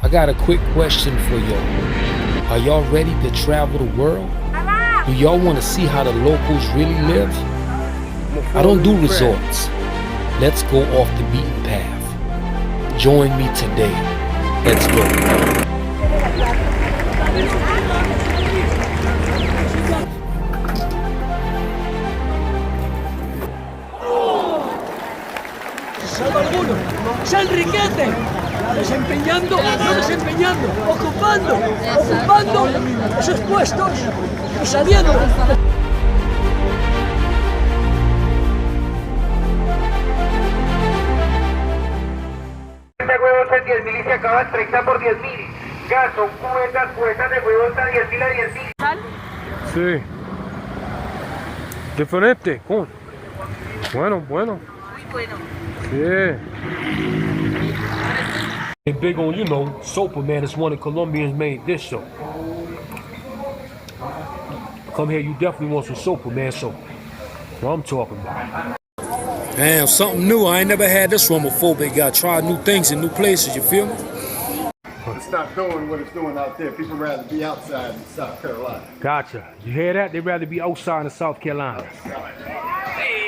I got a quick question for y'all. Are y'all ready to travel the world? Do y'all want to see how the locals really live? I don't do resorts. Let's go off the beaten path. Join me today. Let's go. Salvo alguno. ¡San Riquete! Desempeñando, no desempeñando, ocupando esos puestos y saliendo. Huevos en 10.000 y se acaban 30 por 10.000. Gas, son cubetas de huevos a 10.000 a 10.000. Sí. Diferente. Bueno. Muy bueno. Yeah. They big on, Sopa, man. It's one of Colombians made dish, so. Come here, you definitely want some Sopa, man, so. What I'm talking about. Damn, something new. I ain't never had this one before, but gotta try new things in new places, you feel me? It's not doing what it's doing out there. People rather be outside in South Carolina. Gotcha. You hear that? They'd rather be outside in South Carolina. Outside.